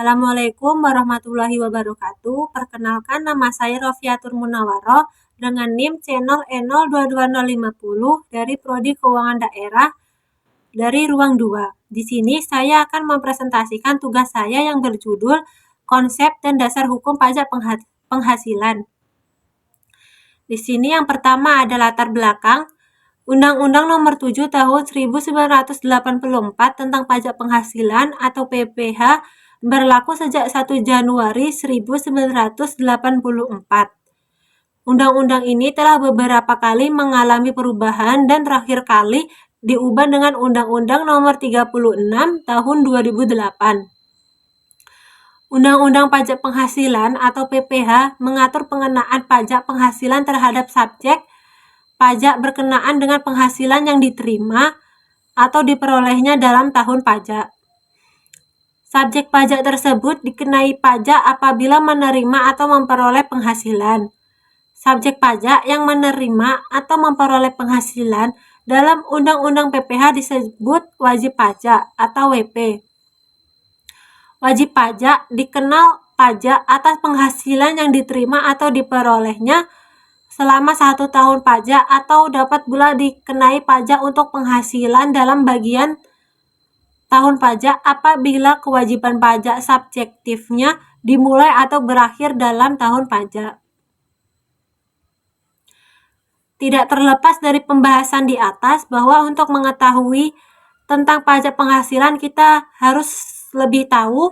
Assalamualaikum warahmatullahi wabarakatuh. Perkenalkan, nama saya Rofiatur Munawaroh dengan NIM channel E022050 dari Prodi Keuangan Daerah dari Ruang 2. Di sini saya akan mempresentasikan tugas saya yang berjudul Konsep dan Dasar Hukum Pajak Penghasilan. Di sini yang pertama ada latar belakang. Undang-Undang Nomor 7 Tahun 1984 tentang Pajak Penghasilan atau PPH berlaku sejak 1 Januari 1984. Undang-undang ini telah beberapa kali mengalami perubahan dan terakhir kali diubah dengan Undang-Undang Nomor 36 Tahun 2008. Undang-Undang Pajak Penghasilan atau PPH mengatur pengenaan pajak penghasilan terhadap subjek pajak berkenaan dengan penghasilan yang diterima atau diperolehnya dalam tahun pajak. Subjek pajak tersebut dikenai pajak apabila menerima atau memperoleh penghasilan. Subjek pajak yang menerima atau memperoleh penghasilan dalam Undang-Undang PPH disebut wajib pajak atau WP. Wajib pajak dikenal pajak atas penghasilan yang diterima atau diperolehnya selama 1 tahun pajak atau dapat pula dikenai pajak untuk penghasilan dalam bagian tahun pajak apabila kewajiban pajak subjektifnya dimulai atau berakhir dalam tahun pajak. Tidak terlepas dari pembahasan di atas bahwa untuk mengetahui tentang pajak penghasilan kita harus lebih tahu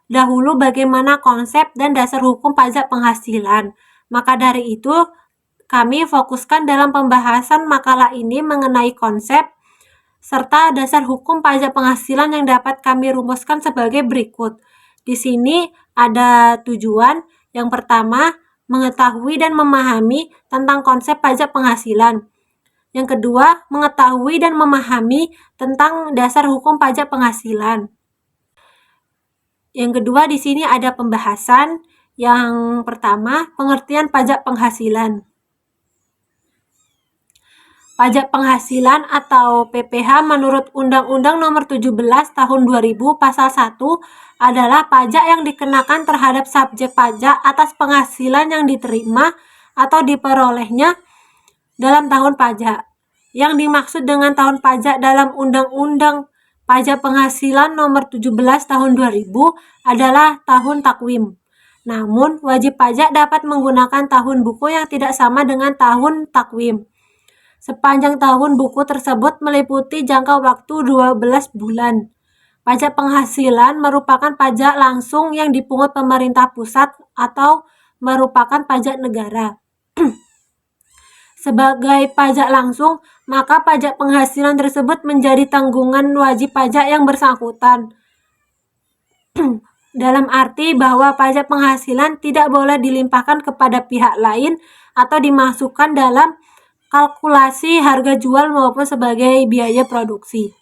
dahulu bagaimana konsep dan dasar hukum pajak penghasilan. Maka dari itu, kami fokuskan dalam pembahasan makalah ini mengenai konsep serta dasar hukum pajak penghasilan yang dapat kami rumuskan sebagai berikut. Di sini ada tujuan. Yang pertama, mengetahui dan memahami tentang konsep pajak penghasilan. Yang kedua, mengetahui dan memahami tentang dasar hukum pajak penghasilan. Yang kedua, di sini ada pembahasan. Yang pertama, pengertian pajak penghasilan. Pajak penghasilan atau PPH menurut Undang-Undang Nomor 17 Tahun 2000 Pasal 1 adalah pajak yang dikenakan terhadap subjek pajak atas penghasilan yang diterima atau diperolehnya dalam tahun pajak. Yang dimaksud dengan tahun pajak dalam Undang-Undang Pajak Penghasilan Nomor 17 Tahun 2000 adalah tahun takwim. Namun, wajib pajak dapat menggunakan tahun buku yang tidak sama dengan tahun takwim. Sepanjang tahun buku tersebut meliputi jangka waktu 12 bulan. Pajak penghasilan merupakan pajak langsung yang dipungut pemerintah pusat atau merupakan pajak negara. Sebagai pajak langsung, maka pajak penghasilan tersebut menjadi tanggungan wajib pajak yang bersangkutan. Dalam arti bahwa pajak penghasilan tidak boleh dilimpahkan kepada pihak lain atau dimasukkan dalam kalkulasi harga jual maupun sebagai biaya produksi.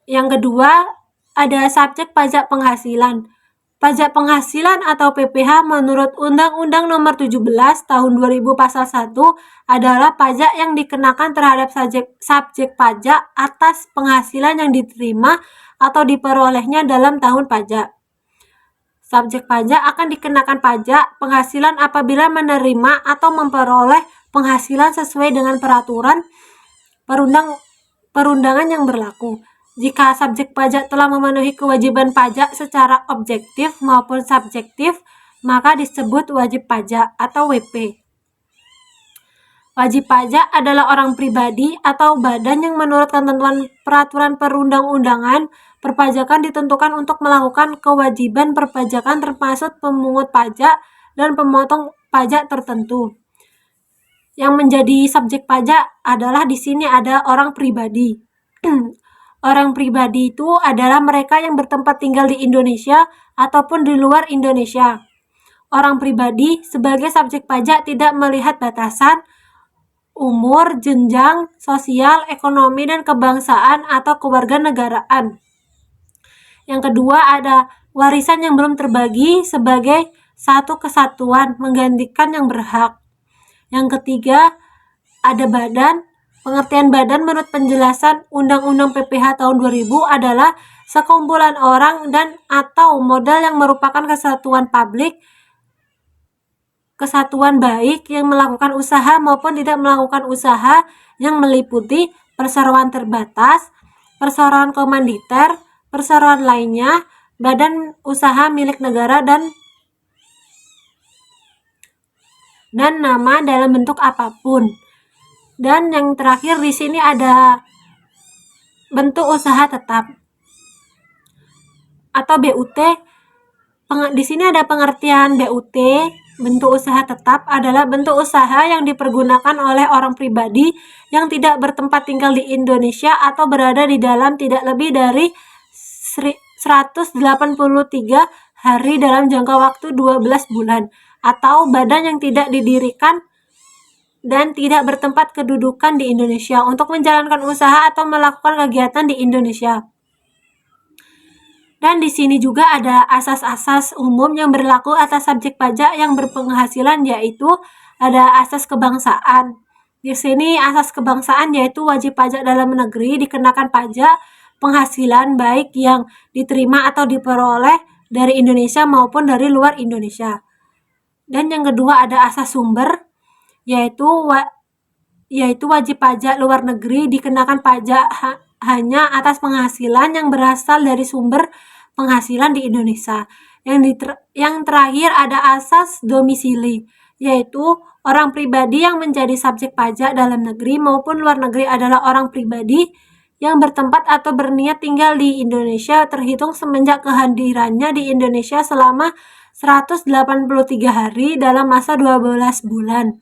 Yang kedua, ada subjek pajak penghasilan. Pajak penghasilan atau PPH menurut Undang-Undang Nomor 17 Tahun 2000 Pasal 1 adalah pajak yang dikenakan terhadap subjek pajak atas penghasilan yang diterima atau diperolehnya dalam tahun pajak. Subjek pajak akan dikenakan pajak penghasilan apabila menerima atau memperoleh penghasilan sesuai dengan peraturan perundangan yang berlaku. Jika subjek pajak telah memenuhi kewajiban pajak secara objektif maupun subjektif, maka disebut wajib pajak atau WP. Wajib pajak adalah orang pribadi atau badan yang menurut ketentuan peraturan perundang-undangan perpajakan ditentukan untuk melakukan kewajiban perpajakan termasuk pemungut pajak dan pemotong pajak tertentu. Yang menjadi subjek pajak adalah di sini ada orang pribadi. Orang pribadi itu adalah mereka yang bertempat tinggal di Indonesia ataupun di luar Indonesia. Orang pribadi sebagai subjek pajak tidak melihat batasan umur, jenjang, sosial, ekonomi, dan kebangsaan atau kewarganegaraan. Yang kedua ada warisan yang belum terbagi sebagai satu kesatuan menggantikan yang berhak. Yang ketiga ada badan Pengertian badan menurut penjelasan Undang-Undang PPH tahun 2000 adalah sekumpulan orang dan atau modal yang merupakan kesatuan baik yang melakukan usaha maupun tidak melakukan usaha yang meliputi perseroan terbatas, perseroan komanditer, perseroan lainnya, badan usaha milik negara dan nama dalam bentuk apapun. Dan yang terakhir di sini ada bentuk usaha tetap atau BUT. Di sini ada pengertian BUT. Bentuk usaha tetap adalah bentuk usaha yang dipergunakan oleh orang pribadi yang tidak bertempat tinggal di Indonesia atau berada di dalam tidak lebih dari 183 hari dalam jangka waktu 12 bulan, atau badan yang tidak didirikan dan tidak bertempat kedudukan di Indonesia untuk menjalankan usaha atau melakukan kegiatan di Indonesia. Dan di sini juga ada asas-asas umum yang berlaku atas subjek pajak yang berpenghasilan, yaitu ada asas kebangsaan. Di sini asas kebangsaan yaitu wajib pajak dalam negeri dikenakan pajak penghasilan baik yang diterima atau diperoleh dari Indonesia maupun dari luar Indonesia. Dan yang kedua ada asas sumber, yaitu wajib pajak luar negeri dikenakan pajak hanya atas penghasilan yang berasal dari sumber penghasilan di Indonesia. Yang terakhir ada asas domisili, yaitu orang pribadi yang menjadi subjek pajak dalam negeri maupun luar negeri adalah orang pribadi yang bertempat atau berniat tinggal di Indonesia terhitung semenjak kehadirannya di Indonesia selama 183 hari dalam masa 12 bulan.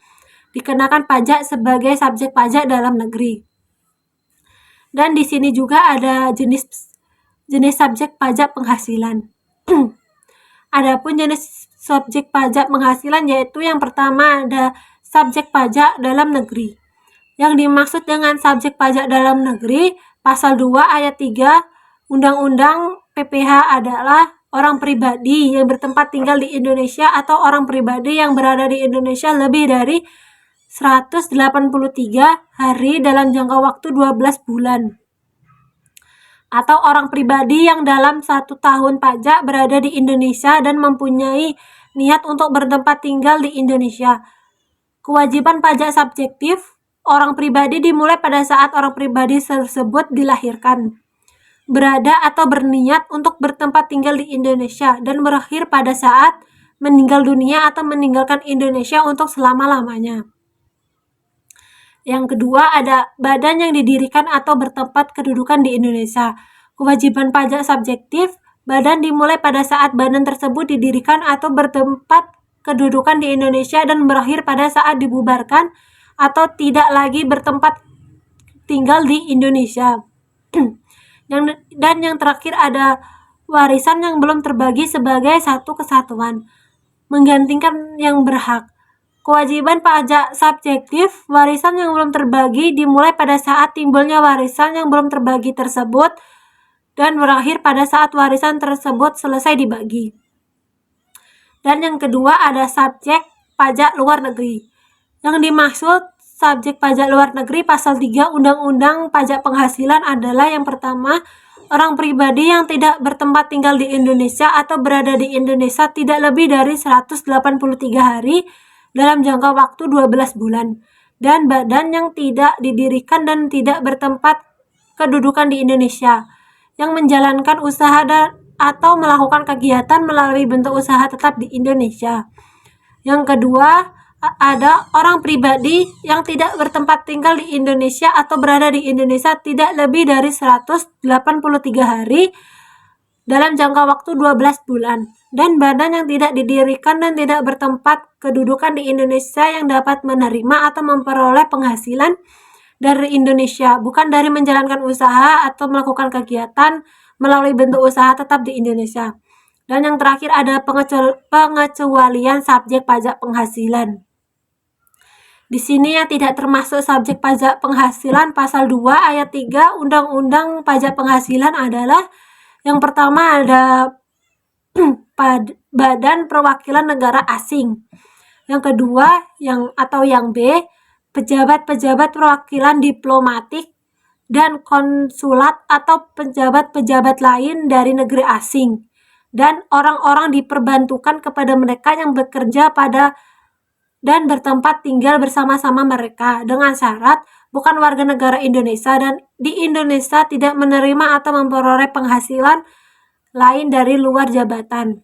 Dikenakan pajak sebagai subjek pajak dalam negeri. Dan di sini juga ada jenis subjek pajak penghasilan. Adapun jenis subjek pajak penghasilan yaitu yang pertama ada subjek pajak dalam negeri. Yang dimaksud dengan subjek pajak dalam negeri, pasal 2 ayat 3 Undang-Undang PPH adalah orang pribadi yang bertempat tinggal di Indonesia atau orang pribadi yang berada di Indonesia lebih dari 183 hari dalam jangka waktu 12 bulan. Atau orang pribadi yang dalam 1 tahun pajak berada di Indonesia dan mempunyai niat untuk bertempat tinggal di Indonesia. Kewajiban pajak subjektif orang pribadi dimulai pada saat orang pribadi tersebut dilahirkan, berada atau berniat untuk bertempat tinggal di Indonesia, dan berakhir pada saat meninggal dunia atau meninggalkan Indonesia untuk selama-lamanya. Yang kedua ada badan yang didirikan atau bertempat kedudukan di Indonesia. Kewajiban pajak subjektif badan dimulai pada saat badan tersebut didirikan atau bertempat kedudukan di Indonesia dan berakhir pada saat dibubarkan atau tidak lagi bertempat tinggal di Indonesia. Dan yang terakhir ada warisan yang belum terbagi sebagai satu kesatuan, menggantikan yang berhak. Kewajiban pajak subjektif warisan yang belum terbagi dimulai pada saat timbulnya warisan yang belum terbagi tersebut dan berakhir pada saat warisan tersebut selesai dibagi. Dan yang kedua ada subjek pajak luar negeri. Yang dimaksud subjek pajak luar negeri pasal 3 Undang-Undang Pajak Penghasilan adalah yang pertama, orang pribadi yang tidak bertempat tinggal di Indonesia atau berada di Indonesia tidak lebih dari 183 hari dalam jangka waktu 12 bulan, dan badan yang tidak didirikan dan tidak bertempat kedudukan di Indonesia, yang menjalankan usaha atau melakukan kegiatan melalui bentuk usaha tetap di Indonesia. Yang kedua, ada orang pribadi yang tidak bertempat tinggal di Indonesia atau berada di Indonesia tidak lebih dari 183 hari dalam jangka waktu 12 bulan, dan badan yang tidak didirikan dan tidak bertempat kedudukan di Indonesia yang dapat menerima atau memperoleh penghasilan dari Indonesia, bukan dari menjalankan usaha atau melakukan kegiatan melalui bentuk usaha tetap di Indonesia. Dan yang terakhir ada pengecualian subjek pajak penghasilan. Di sini yang tidak termasuk subjek pajak penghasilan pasal 2 ayat 3 Undang-Undang Pajak Penghasilan adalah yang pertama ada Badan Perwakilan Negara Asing. Yang kedua yang B, pejabat-pejabat perwakilan diplomatik dan konsulat atau pejabat-pejabat lain dari negeri asing, dan orang-orang diperbantukan kepada mereka yang bekerja pada dan bertempat tinggal bersama-sama mereka dengan syarat bukan warga negara Indonesia dan di Indonesia tidak menerima atau memperoleh penghasilan lain dari luar jabatan.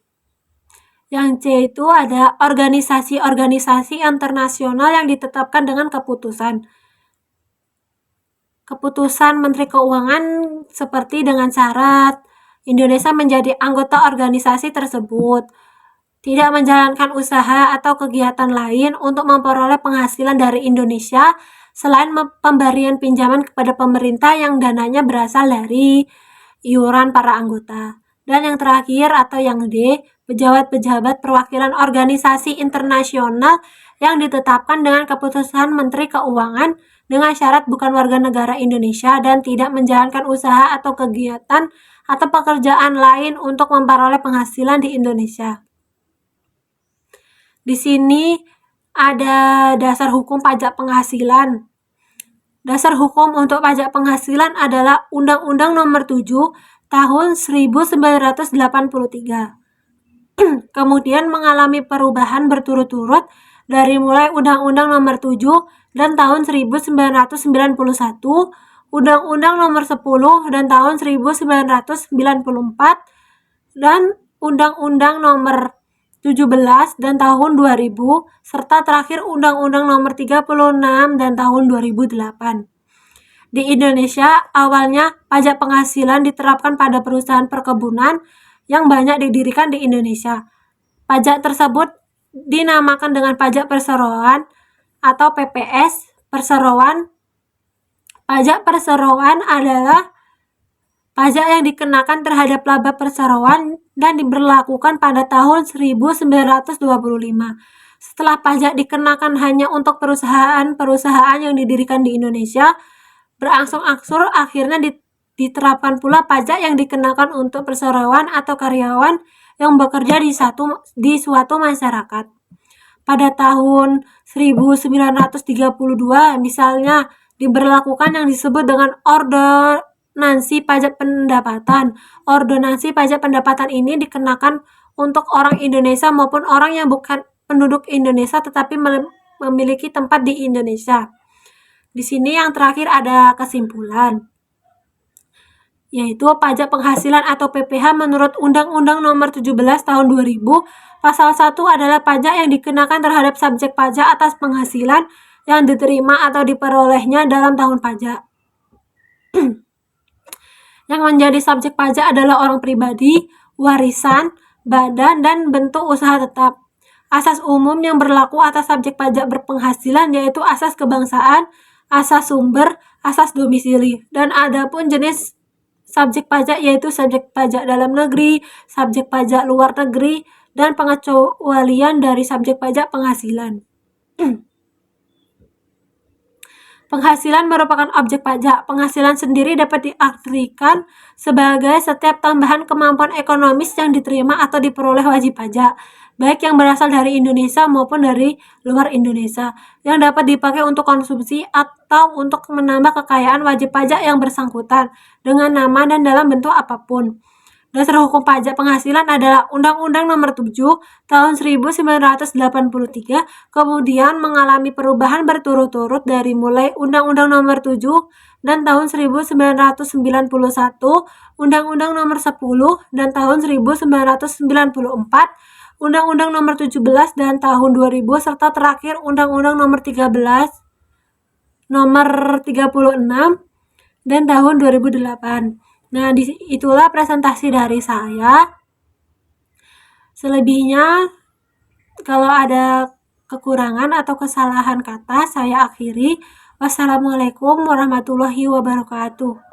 Yang C itu ada organisasi-organisasi internasional yang ditetapkan dengan keputusan Menteri Keuangan seperti dengan syarat Indonesia menjadi anggota organisasi tersebut, tidak menjalankan usaha atau kegiatan lain untuk memperoleh penghasilan dari Indonesia selain pemberian pinjaman kepada pemerintah yang dananya berasal dari iuran para anggota. Dan yang terakhir atau yang D, pejabat-pejabat perwakilan organisasi internasional yang ditetapkan dengan keputusan Menteri Keuangan dengan syarat bukan warga negara Indonesia dan tidak menjalankan usaha atau kegiatan atau pekerjaan lain untuk memperoleh penghasilan di Indonesia. Di sini ada dasar hukum pajak penghasilan. Dasar hukum untuk pajak penghasilan adalah Undang-Undang Nomor 7 Tahun 1983. Kemudian mengalami perubahan berturut-turut dari mulai Undang-Undang Nomor 7 dan tahun 1991, Undang-Undang Nomor 10 dan tahun 1994, dan Undang-Undang Nomor 17 dan tahun 2000, serta terakhir Undang-Undang Nomor 36 dan tahun 2008. Di Indonesia, awalnya pajak penghasilan diterapkan pada perusahaan perkebunan yang banyak didirikan di Indonesia. Pajak tersebut dinamakan dengan pajak perseroan atau PPS, perseroan. Pajak perseroan adalah pajak yang dikenakan terhadap laba perseroan dan diberlakukan pada tahun 1925. Setelah pajak dikenakan hanya untuk perusahaan-perusahaan yang didirikan di Indonesia, berangsur-angsur akhirnya diterapkan pula pajak yang dikenakan untuk perseroan atau karyawan yang bekerja di suatu masyarakat. Pada tahun 1932 misalnya diberlakukan yang disebut dengan Ordonansi Pajak Pendapatan. Ordonansi Pajak Pendapatan ini dikenakan untuk orang Indonesia maupun orang yang bukan penduduk Indonesia tetapi memiliki tempat di Indonesia. Di sini yang terakhir ada kesimpulan, yaitu pajak penghasilan atau PPh menurut Undang-Undang Nomor 17 Tahun 2000, Pasal 1 adalah pajak yang dikenakan terhadap subjek pajak atas penghasilan yang diterima atau diperolehnya dalam tahun pajak. Yang menjadi subjek pajak adalah orang pribadi, warisan, badan, dan bentuk usaha tetap. Asas umum yang berlaku atas subjek pajak berpenghasilan yaitu asas kebangsaan, asas sumber, asas domisili, dan adapun jenis subjek pajak yaitu subjek pajak dalam negeri, subjek pajak luar negeri, dan pengecualian dari subjek pajak penghasilan. Penghasilan merupakan objek pajak. Penghasilan sendiri dapat diartikan sebagai setiap tambahan kemampuan ekonomis yang diterima atau diperoleh wajib pajak, baik yang berasal dari Indonesia maupun dari luar Indonesia, yang dapat dipakai untuk konsumsi atau untuk menambah kekayaan wajib pajak yang bersangkutan dengan nama dan dalam bentuk apapun. Dasar hukum pajak penghasilan adalah Undang-Undang Nomor 7 Tahun 1983, kemudian mengalami perubahan berturut-turut dari mulai Undang-Undang Nomor 7 dan tahun 1991, Undang-Undang Nomor 10 dan tahun 1994, Undang-Undang Nomor 17 dan tahun 2000, serta terakhir Undang-Undang Nomor 36 dan tahun 2008. Nah, itulah presentasi dari saya. Selebihnya, kalau ada kekurangan atau kesalahan kata, saya akhiri. Wassalamualaikum warahmatullahi wabarakatuh.